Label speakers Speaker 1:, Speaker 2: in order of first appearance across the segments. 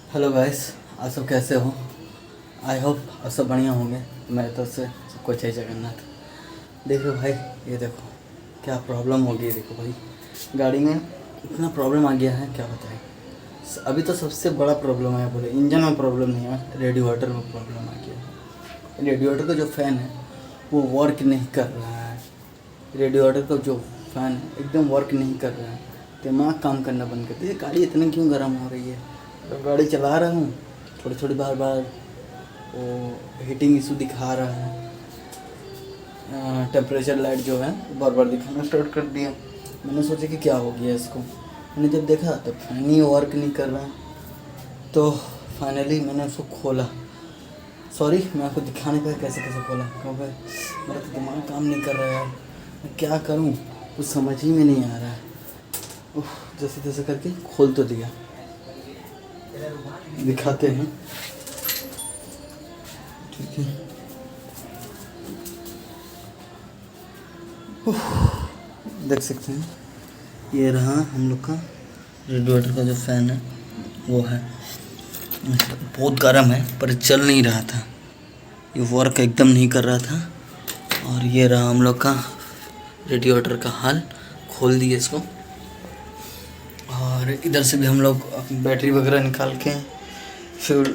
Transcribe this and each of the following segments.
Speaker 1: Hello guys, आप सब कैसे हो? आई होप आप सब बढ़िया होंगे। मेरे तरफ से सबको जय जगन्नाथ। देखो भाई, ये देखो क्या प्रॉब्लम हो गई। देखो भाई, गाड़ी में इतना प्रॉब्लम आ गया है, क्या बताएं। अभी तो सबसे बड़ा प्रॉब्लम है, बोले इंजन में प्रॉब्लम नहीं है, रेडिएटर में प्रॉब्लम आ गया है। रेडिएटर का जो फ़ैन है वो वर्क नहीं कर रहा है। रेडिएटर का जो फ़ैन है एकदम वर्क नहीं कर रहा है। दिमाग काम करना बंद कर दिया। गाड़ी इतनी क्यों गर्म हो रही है? जब गाड़ी चला रहा हूँ थोड़ी थोड़ी बार बार वो हीटिंग इशू दिखा रहा है। टेम्परेचर लाइट जो है बार बार दिखाना स्टार्ट कर दिया। मैंने सोचा कि क्या हो गया इसको। मैंने जब देखा तो फैन ही वर्क नहीं कर रहा है। तो फाइनली मैंने उसको खोला। सॉरी, मैं आपको दिखाने का कैसे कैसे खोला, क्योंकि मेरा तो दिमाग काम नहीं कर रहा है यार। मैं क्या करूँ कुछ समझ ही में नहीं आ रहा है। जैसे तैसे करके खोल तो दिया, दिखाते हैं। ठीक है, देख सकते हैं ये रहा हम लोग का रेडिएटर का जो फ़ैन है वो है। बहुत गर्म है पर चल नहीं रहा था, ये वर्क एकदम नहीं कर रहा था। और ये रहा हम लोग का रेडिएटर का हाल। खोल दिए इसको, और इधर से भी हम लोग बैटरी वगैरह निकाल के फिर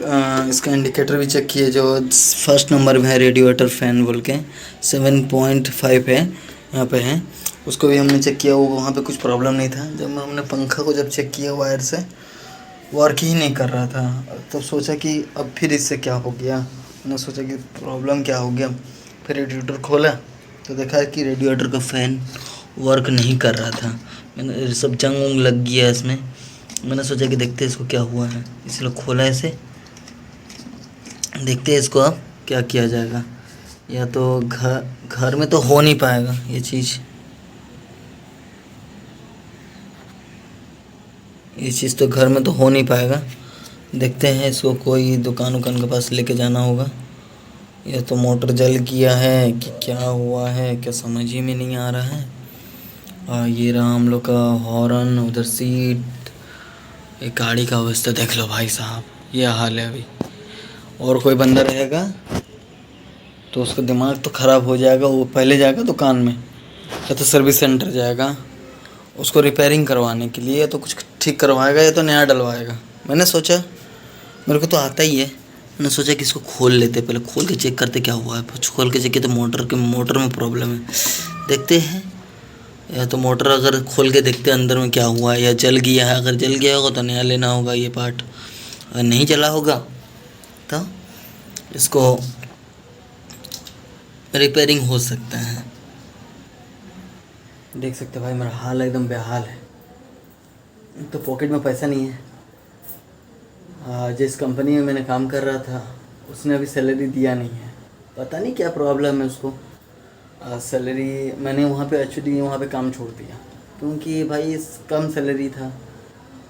Speaker 1: इसका इंडिकेटर भी चेक किए, जो फर्स्ट नंबर में है रेडिएटर फ़ैन बोल के 7.5 है यहाँ पे है। उसको भी हमने चेक किया, वो वहाँ पे कुछ प्रॉब्लम नहीं था। जब हमने पंखा को जब चेक किया वायर से वर्क ही नहीं कर रहा था। तो सोचा कि अब फिर इससे क्या हो गया। मैंने सोचा कि प्रॉब्लम क्या हो गया। फिर रेडिएटर खोला तो देखा कि रेडिएटर का फ़ैन वर्क नहीं कर रहा था। मैंने सब जंग वंग लग गया इसमें। मैंने सोचा कि देखते हैं इसको क्या हुआ है, इसलिए खोला इसे। देखते हैं इसको अब क्या किया जाएगा। या तो घर में तो हो नहीं पाएगा ये चीज़। ये चीज़ तो घर में तो हो नहीं पाएगा। देखते हैं इसको कोई दुकान उकान के पास लेके जाना होगा। या तो मोटर जल गया है कि क्या हुआ है, क्या समझ ही में नहीं आ रहा है। और ये रहा हम लोग का हॉर्न, उधर सीट। ये गाड़ी का अवस्था देख लो भाई साहब, ये हाल है अभी। और कोई बंदा रहेगा तो उसका दिमाग तो ख़राब हो जाएगा। वो पहले जाएगा दुकान में या तो सर्विस सेंटर जाएगा उसको रिपेयरिंग करवाने के लिए, या तो कुछ ठीक करवाएगा या तो नया डलवाएगा। मैंने सोचा, मेरे को तो आता ही है, मैंने सोचा कि इसको खोल लेते, पहले खोल के चेक करते क्या हुआ है। कुछ खोल के चेक किया तो मोटर में प्रॉब्लम है। देखते हैं, या तो मोटर अगर खोल के देखते अंदर में क्या हुआ है, या जल गया है। अगर जल गया होगा तो नया लेना होगा ये पार्ट। अगर नहीं जला होगा तो इसको रिपेयरिंग हो सकता है। देख सकते भाई, मेरा हाल एकदम बेहाल है। एक तो पॉकेट में पैसा नहीं है। जिस कंपनी में मैंने काम कर रहा था उसने अभी सैलरी दिया नहीं है। पता नहीं क्या प्रॉब्लम है उसको। सैलरी मैंने वहाँ पे एक्चुअली वहाँ पे काम छोड़ दिया, क्योंकि भाई कम सैलरी था।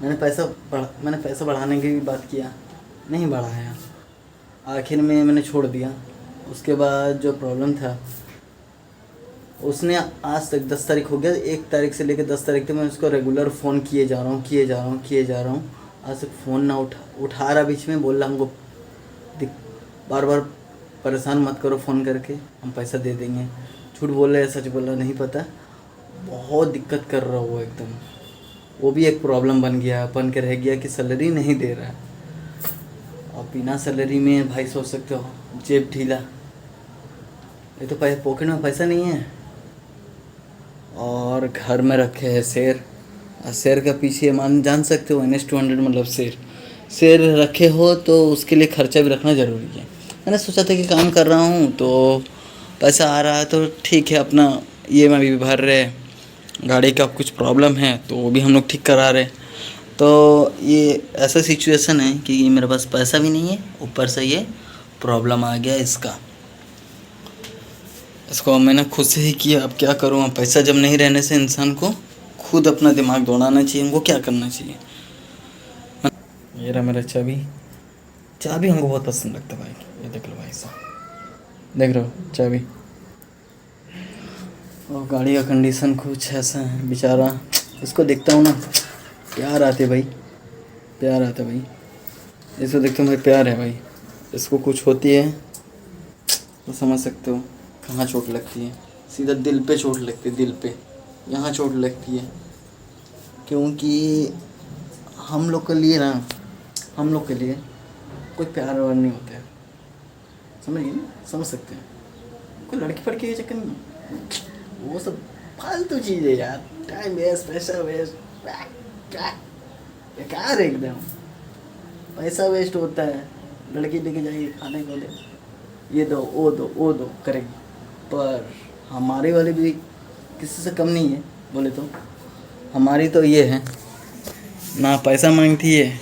Speaker 1: मैंने पैसा बढ़ाने की भी बात किया, नहीं बढ़ाया। आखिर में मैंने छोड़ दिया। उसके बाद जो प्रॉब्लम था उसने आज तक 10 तारीख हो गया, 1 तारीख से लेकर 10 तारीख तक मैं उसको रेगुलर फ़ोन किए जा रहा हूँ। आज तक फ़ोन ना उठा रहा। बीच में बोल रहा हमको बार बार परेशान मत करो, फ़ोन करके हम पैसा दे देंगे। झूठ बोल रहा है सच बोल रहा नहीं पता। बहुत दिक्कत कर रहा वो एकदम। वो भी एक प्रॉब्लम बन के रह गया कि सैलरी नहीं दे रहा है। और बिना सैलरी में भाई सोच सकते हो, जेब ढीला। ये तो पॉकेट में पैसा नहीं है और घर में रखे हैं शेर। शेर का पीछे जान सकते हो, NS 200 मतलब शेर रखे हो तो उसके लिए खर्चा भी रखना ज़रूरी है। मैंने सोचा था कि काम कर रहा हूँ तो पैसा आ रहा है तो ठीक है, अपना EMI भी भर रहे, गाड़ी का कुछ प्रॉब्लम है तो वो भी हम लोग ठीक करा रहे। तो ये ऐसा सिचुएशन है कि मेरे पास पैसा भी नहीं है, ऊपर से ये प्रॉब्लम आ गया इसको मैंने खुद से ही किया। अब क्या करूँ, अब पैसा जब नहीं रहने से इंसान को खुद अपना दिमाग दौड़ाना चाहिए। हमको क्या करना चाहिए। ये रहा मेरा चाबी हमको बहुत पसंद लगता है भाई। ये देख लो भाई साहब, देख रहे हो चाबी। और गाड़ी का कंडीशन कुछ ऐसा है बेचारा। इसको देखता हूँ ना, प्यार आते भाई। इसको देखते हो भाई, प्यार है भाई, इसको कुछ होती है तो समझ सकते हो कहाँ चोट लगती है। सीधा दिल पे चोट लगती है, दिल पे यहाँ चोट लगती है। क्योंकि हम लोग के लिए ना, हम लोग के लिए कोई प्यार वार नहीं होता है, समझिए ना, समझ सकते हैं। कोई लड़की फड़की के चक्कर नहीं, वो सब फालतू चीज़ है यार, टाइम वेस्ट, पैसा वेस्ट, बेकार एकदम। पैसा वेस्ट होता है, लड़की लेके जाएगी खाने को, ले ये दो वो दो करेगी, पर हमारे वाले भी किसी से कम नहीं है बोले तो। हमारी तो ये है ना, पैसा मांगती है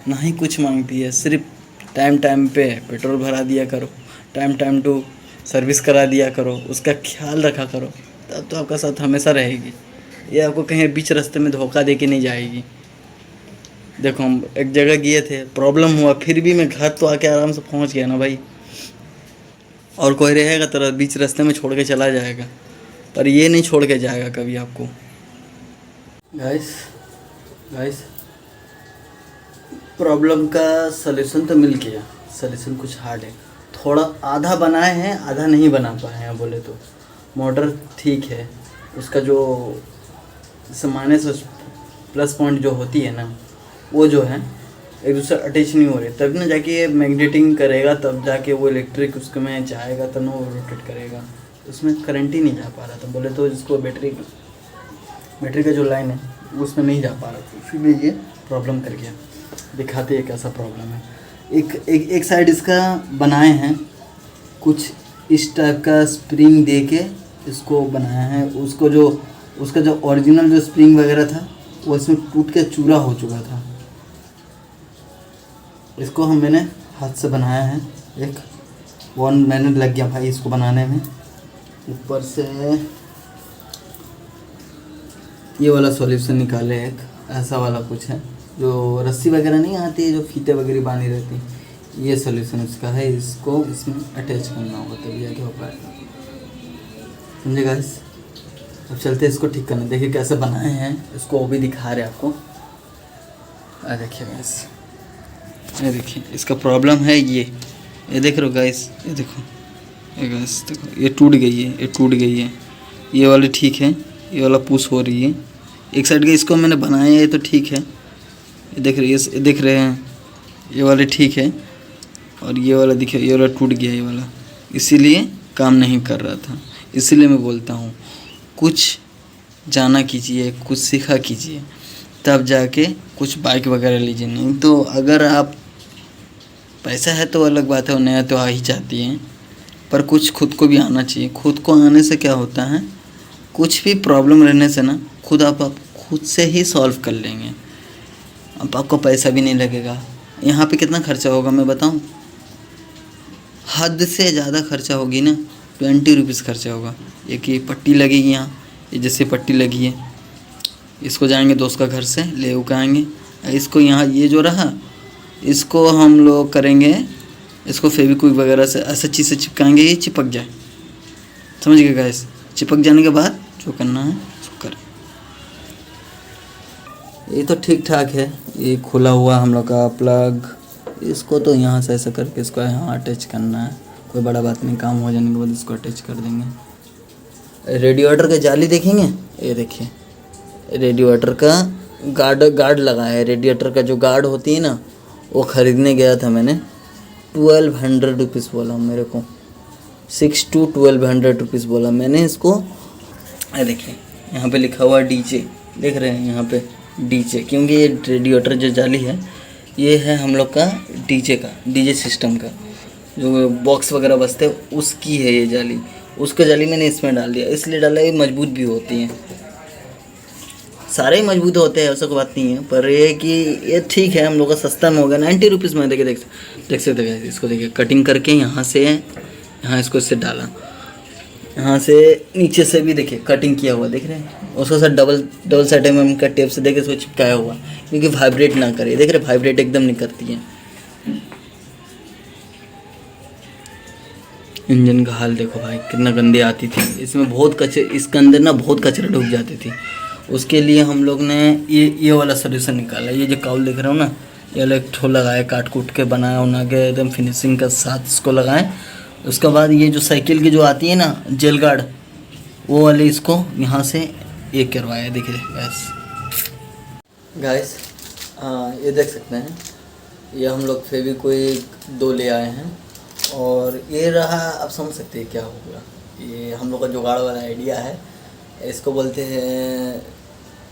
Speaker 1: ना ही कुछ मांगती है, सिर्फ टाइम टाइम पे पेट्रोल भरा दिया करो, टाइम टाइम टू सर्विस करा दिया करो, उसका ख्याल रखा करो, तब तो आपका साथ हमेशा रहेगी। ये आपको कहीं बीच रास्ते में धोखा दे के नहीं जाएगी। देखो हम एक जगह गए थे, प्रॉब्लम हुआ, फिर भी मैं घर तो आके आराम से पहुंच गया ना भाई। और कोई रहेगा तो बीच रास्ते में छोड़ के चला जाएगा, पर ये नहीं छोड़ के जाएगा कभी आपको। गाइस प्रॉब्लम का सलूशन तो मिल गया, सलूशन कुछ हार्ड है, थोड़ा आधा बनाए हैं आधा नहीं बना पाए हैं बोले तो। मोटर ठीक है, उसका जो माइनस प्लस पॉइंट जो होती है ना, वो जो है एक दूसरे अटैच नहीं हो रहे, तब ना जाके ये मैग्नेटिंग करेगा, तब जाके वो इलेक्ट्रिक उसके में जाएगा, तब ना वो रोटेट करेगा। उसमें करंट ही नहीं जा पा रहा था बोले तो, जिसको बैटरी का जो लाइन है उसमें नहीं जा पा रहा था, इसलिए ये प्रॉब्लम कर गया। दिखाते हैं कैसा प्रॉब्लम है। एक साइड इसका बनाए हैं कुछ इस टाइप का स्प्रिंग दे के इसको बनाया है। उसका जो ओरिजिनल जो स्प्रिंग वगैरह था वो इसमें टूट के चूरा हो चुका था। इसको मैंने हाथ से बनाया है, एक 1 मिनट लग गया भाई इसको बनाने में। ऊपर से ये वाला सॉल्यूशन निकाले, एक ऐसा वाला कुछ है जो रस्सी वगैरह नहीं आती है, जो फीते वगैरह बांधी रहती है, ये सॉल्यूशन इसका है। इसको इसमें अटैच करना होगा तभी आगे हो पाएगा, समझे गाइस। अब चलते हैं इसको ठीक करने, देखिए कैसे बनाए हैं इसको, वो भी दिखा रहे आपको। देखिए गाइस, ये देखिए इसका प्रॉब्लम है, ये देख रहे हो गाइस, ये देखो, ये गाइस देखो, ये टूट गई है, ये टूट गई है। ये वाली ठीक है, ये वाला पुश हो रही है। एक साइड का इसको मैंने बनाया है तो ठीक है, ये देख रहे हैं, ये वाले ठीक है। और ये वाला देखिए, ये वाला टूट गया, ये वाला इसीलिए काम नहीं कर रहा था। इसीलिए मैं बोलता हूँ कुछ जाना कीजिए, कुछ सीखा कीजिए, तब जाके कुछ बाइक वगैरह लीजिए। नहीं तो अगर आप पैसा है तो अलग बात है, वो नया तो आ ही जाती है, पर कुछ खुद को भी आना चाहिए। खुद को आने से क्या होता है, कुछ भी प्रॉब्लम रहने से ना आप खुद से ही सॉल्व कर लेंगे। अब आपको पैसा भी नहीं लगेगा। यहाँ पे कितना खर्चा होगा मैं बताऊँ, हद से ज़्यादा खर्चा होगी ना, 20 रुपीज़ खर्चा होगा। एक ये पट्टी लगेगी यहाँ, ये जैसे पट्टी लगी है, इसको जाएंगे दोस्त का घर से ले के आएंगे। इसको यहाँ ये जो रहा, इसको हम लोग करेंगे, इसको फेविक्विक वगैरह से ऐसा चीज़ से चिपकाएंगे, ये चिपक जाए, समझ गए गाइस। चिपक जाने के बाद जो करना है उसको करें। ये तो ठीक ठाक है, ये खुला हुआ हम लोग का प्लग, इसको तो यहाँ से ऐसा करके इसको यहाँ अटैच करना है, कोई बड़ा बात नहीं। काम हो जाने के बाद इसको अटैच कर देंगे। रेडिएटर का जाली देखेंगे, ये देखिए रेडिएटर का गार्ड लगा है। रेडिएटर का जो गार्ड होती है ना, वो ख़रीदने गया था मैंने, 1200 रुपीज़ बोला मेरे को, 6 to 1200 रुपीज़ बोला मैंने इसको। देखिए यहाँ पे लिखा हुआ डीजे, देख रहे हैं यहाँ पे डीजे, क्योंकि ये रेडिएटर जो जाली है ये है हम लोग का डीजे सिस्टम का, जो बॉक्स वगैरह बजते हैं उसकी है ये जाली। उसका जाली मैंने इसमें डाल दिया, इसलिए डाला ये मजबूत भी होती हैं, सारे ही मजबूत होते हैं, ऐसा कोई बात नहीं है। पर ये कि ये ठीक है, हम लोग का सस्ता में हो गया, 90 रुपीज़ में। देख सकते हैं इसको, देखिए कटिंग करके यहाँ से यहाँ इसको इससे डाला, यहाँ से नीचे से भी देखिए कटिंग किया हुआ, देख रहे हैं। उसको सर डबल साइड में का टेप से देखिए इसको चिपकाया हुआ, क्योंकि वाइब्रेट ना करे, देख रहे वाइब्रेट एकदम नहीं करती है। इंजन का हाल देखो भाई, कितना गंदी आती थी, इसमें बहुत कचरे, इसके अंदर ना बहुत कचरे ढुक जाती थी। उसके लिए हम लोग ने ये वाला सॉल्यूशन निकाला। ये जो काउल देख रहे हो ना, ये इलेक्ट्रो लगाए, काट कूट के बनाया उना के एकदम फिनिशिंग के साथ इसको लगाएं। उसके बाद ये जो साइकिल की जो आती है ना जेल गार्ड, वो वाली इसको यहाँ से ये करवाया। देखिए गाइस ये देख सकते हैं, ये हम लोग फेविक्विक 2 ले आए हैं और ये रहा। आप समझ सकते हैं क्या होगा, ये हम लोग का जुगाड़ वाला आइडिया है। इसको बोलते हैं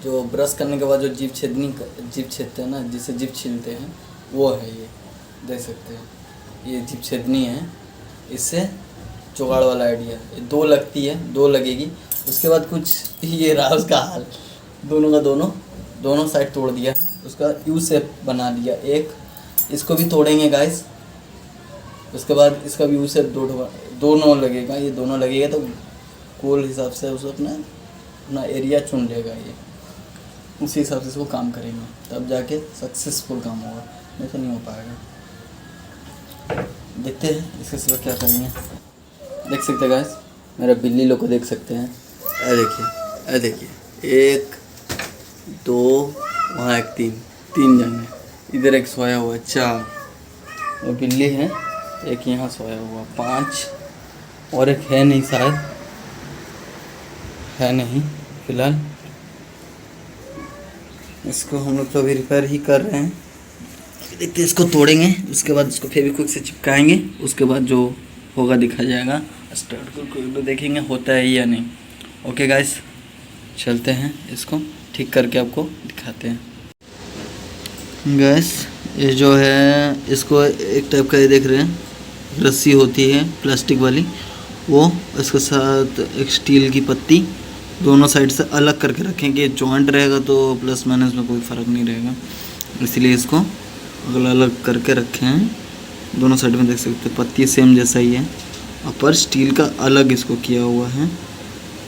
Speaker 1: जो ब्रश करने के बाद जो जीभ छेदते हैं ना, जिसे जीभ छीलते हैं, वो है ये। देख सकते हैं ये जीभ छेदनी है, इससे जुगाड़ वाला आइडिया। ये 2 लगती है, 2 लगेगी। उसके बाद कुछ ये रहा उसका हाल, दोनों का दोनों साइड तोड़ दिया है, उसका यू शेप बना दिया। एक इसको भी तोड़ेंगे गाइस, उसके बाद इसका भी यू शेप दोनों लगेगा। ये दोनों लगेगा तो गोल हिसाब से उसे अपना एरिया चुन लेगा। ये उसी हिसाब से इसको काम करेंगे, तब जाके सक्सेसफुल काम होगा, नहीं तो नहीं हो पाएगा। देखते हैं इसके सिवा क्या करेंगे। देख सकते हैं गाइस, मेरा बिल्ली लोग को देख सकते हैं। अरे देखिए 1 2 वहाँ एक 3 जने, इधर एक सोया हुआ 4, वो बिल्ली है। एक यहाँ सोया हुआ 5, और एक है नहीं, शायद है नहीं फिलहाल। इसको हम लोग तो अभी रिपेयर ही कर रहे हैं। देखते हैं, इसको तोड़ेंगे, उसके बाद इसको फेविक्विक से चिपकाएंगे, उसके बाद जो होगा दिखा जाएगा। स्टार्ट करके देखेंगे होता है या नहीं। ओके गाइस, चलते हैं, इसको ठीक करके आपको दिखाते हैं। गैस ये जो है, इसको एक टाइप का ये देख रहे हैं, रस्सी होती है प्लास्टिक वाली, वो इसके साथ एक स्टील की पत्ती दोनों साइड से अलग करके रखेंगे। जॉइंट रहेगा तो प्लस माइनस में कोई फ़र्क नहीं रहेगा, इसलिए इसको अगला अलग करके रखे हैं। दोनों साइड में देख सकते हैं पत्ती सेम जैसा ही है, ऊपर स्टील का अलग इसको किया हुआ है।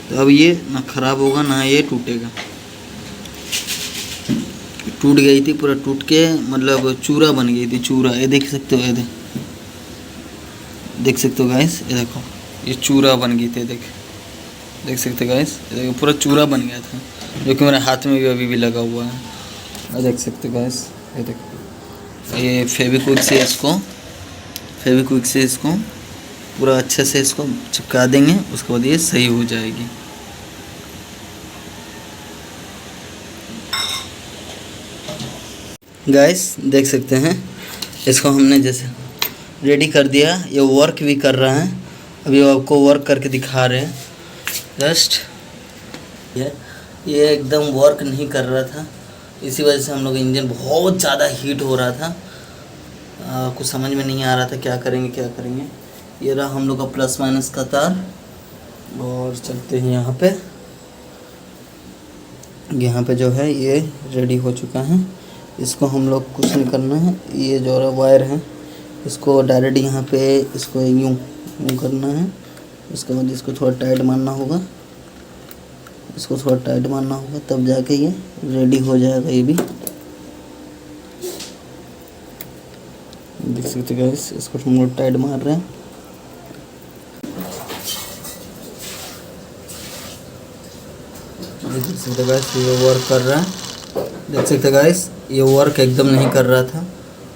Speaker 1: तो अब ये ना ख़राब होगा ना ये टूटेगा। टूट गई थी पूरा, टूट के मतलब चूरा बन गई थी, चूरा। ये देख सकते हो, ये देख सकते हो गाइस, ये देखो ये चूरा बन गई थी। देख सकते हो गाइस, ये देखो पूरा चूरा बन गया था, जो कि मेरे हाथ में भी अभी भी लगा हुआ है। और देख सकते हो गाइस, ये देखो, ये फेविक्विक से इसको पूरा अच्छे से इसको चिपका देंगे, उसके बाद ये सही हो जाएगी। गाइस देख सकते हैं, इसको हमने जैसे रेडी कर दिया, ये वर्क भी कर रहा है। अभी आपको वर्क करके दिखा रहे हैं। जस्ट ये एकदम वर्क नहीं कर रहा था, इसी वजह से हम लोग इंजन बहुत ज़्यादा हीट हो रहा था। कुछ समझ में नहीं आ रहा था क्या करेंगे। ये रहा हम लोग का प्लस माइनस का तार, और चलते हैं यहाँ पे जो है ये रेडी हो चुका है। इसको हम लोग कुछ नहीं करना है, ये जो वायर है इसको डायरेक्ट यहाँ पे इसको यूँ करना है। उसके बाद इसको थोड़ा टाइट मारना होगा, तब जाके ये रेडी हो जाएगा। ये भी देख सकते हैं गाइस, इसको हम लोग टाइट मार रहे हैं। देख सकते गाइस, ये वर्क कर रहा है। देख सकते गाइस, ये वर्क एकदम नहीं कर रहा था,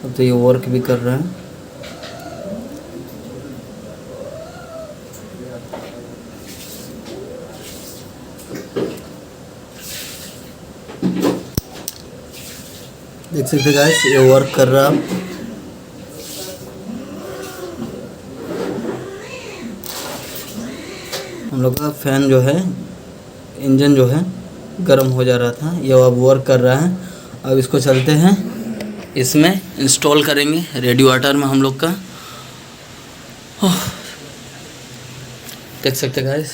Speaker 1: अब तो ये वर्क भी कर रहा है। देख सकते गाइस, ये वर्क कर रहा है। हम लोग का फैन जो है, इंजन जो है गर्म हो जा रहा था, ये अब वर्क कर रहा है। अब इसको चलते हैं, इसमें इंस्टॉल करेंगे रेडिएटर में हम लोग का। देख सकते गाइस,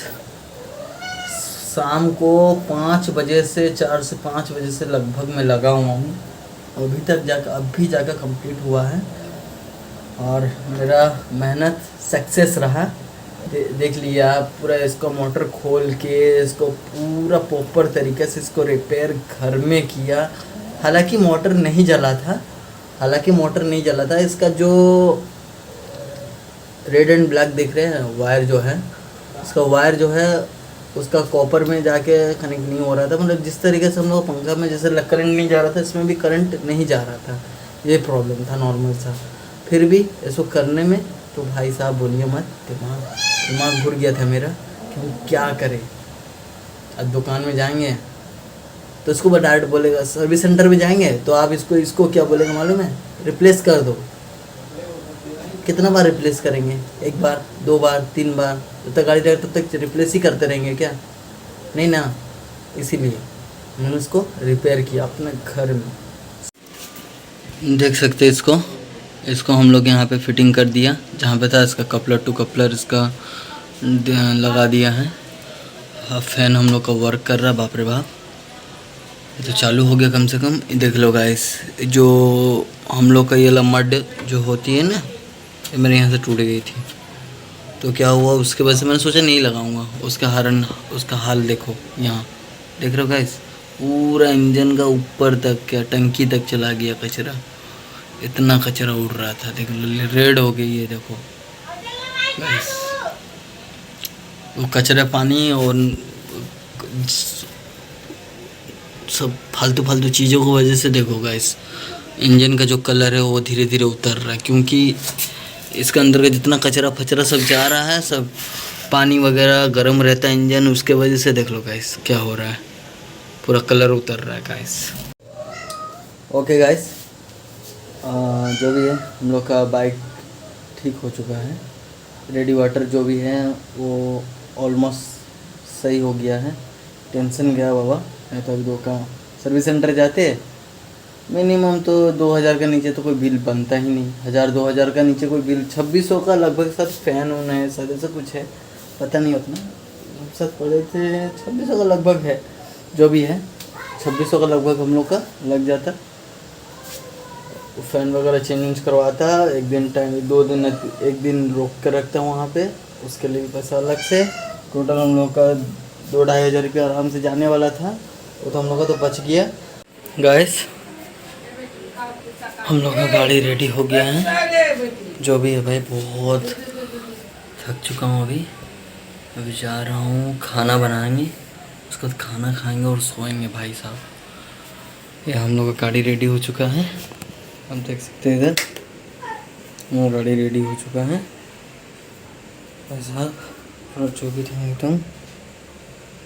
Speaker 1: शाम को 5 बजे से 4 से 5 बजे से लगभग मैं लगा हुआ हूँ, अभी जाकर कंप्लीट हुआ है, और मेरा मेहनत सक्सेस रहा। देख लिया आप, पूरा इसको मोटर खोल के इसको पूरा प्रॉपर तरीके से इसको रिपेयर घर में किया। हालांकि मोटर नहीं जला था, इसका जो रेड एंड ब्लैक दिख रहे हैं वायर जो है, इसका वायर जो है उसका कॉपर में जाके कनेक्ट नहीं हो रहा था। मतलब जिस तरीके से हम लोग पंखा में जैसे करंट नहीं जा रहा था, इसमें भी करंट नहीं जा रहा था। ये प्रॉब्लम था नॉर्मल सा। फिर भी इसको करने में तो भाई साहब बोलिए मत, दिमाग दिमाग घुर गया था मेरा कि हम क्या करें। अब दुकान में जाएंगे तो इसको डायरेक्ट बोलेगा, सर्विस सेंटर में जाएंगे तो आप इसको इसको क्या बोलेगा मालूम है, रिप्लेस कर दो। कितना बार रिप्लेस करेंगे, एक बार, दो बार, तीन बार, जब तक गाड़ी रहेगी तब तक रिप्लेस ही करते रहेंगे क्या, नहीं ना। इसीलिए मैंने उसको रिपेयर किया अपने घर में। देख सकते हैं इसको इसको हम लोग यहाँ पे फिटिंग कर दिया, जहाँ पे था इसका कपलर टू कपलर इसका लगा दिया है। अब फैन हम लोग का वर्क कर रहा है, बाप रे बाप, ये तो चालू हो गया कम से कम। देख लो गाइस, जो हम लोग का ये मड जो होती है ना, ये मेरे यहाँ से टूट गई थी, तो क्या हुआ उसके वजह से मैंने सोचा नहीं लगाऊंगा। उसका हॉर्न, उसका हाल देखो, यहाँ देख रहे हो गाइस, पूरा इंजन का ऊपर तक, क्या टंकी तक चला गया कचरा, इतना कचरा उड़ रहा था। देख लो रेड हो गई है, देखो गाइस, वो कचरा पानी और सब फालतू फालतू चीज़ों की वजह से देखो गाइस, इंजन का जो कलर है वो धीरे धीरे उतर रहा है, क्योंकि इसके अंदर का जितना कचरा फचरा सब जा रहा है, सब पानी वगैरह गर्म रहता है इंजन, उसके वजह से देख लो गाइस क्या हो रहा है, पूरा कलर उतर रहा है गाइस। ओके गाइस, जो भी है हम लोग का बाइक ठीक हो चुका है, रेडी वाटर जो भी है वो ऑलमोस्ट सही हो गया है। टेंशन गया बाबा, नहीं तो अभी दो का सर्विस सेंटर जाते मिनिमम तो 2000 का नीचे तो कोई बिल बनता ही नहीं। 1000-2000 का नीचे कोई बिल, 2600 का लगभग साथ फैन होन है, शायद ऐसा कुछ है, पता नहीं उतना, साथ पड़े थे 2600 का लगभग है, जो भी है 2600 का लगभग हम लोग का लग जाता। फ़ैन वगैरह चेंज करवाता, एक दिन टाइम, 2 दिन, एक दिन रोक कर रखता वहाँ पे, उसके लिए भी पैसा अलग से। टोटल हम लोग का 2-2.5 हज़ार रुपया आराम से जाने वाला था, वो तो हम लोग का तो बच गया। गाइस, हम लोग का गाड़ी रेडी हो गया है, जो भी है भाई, बहुत थक चुका हूँ अभी जा रहा हूँ खाना बनाएंगे, उसके बाद खाना खाएंगे और सोएंगे भाई साहब। ये हम लोग का गाड़ी रेडी हो चुका है, आप देख सकते हैं इधर हमारा गाड़ी रेडी हो चुका है भाई साहब, और जो भी था एकदम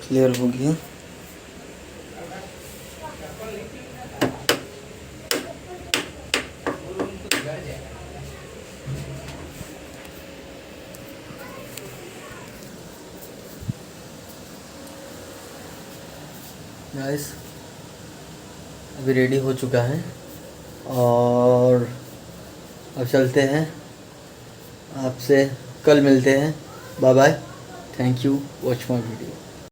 Speaker 1: क्लियर हो गया। गाइस, अभी रेडी हो चुका है और अब चलते हैं, आपसे कल मिलते हैं। Bye bye, thank you, watch my video.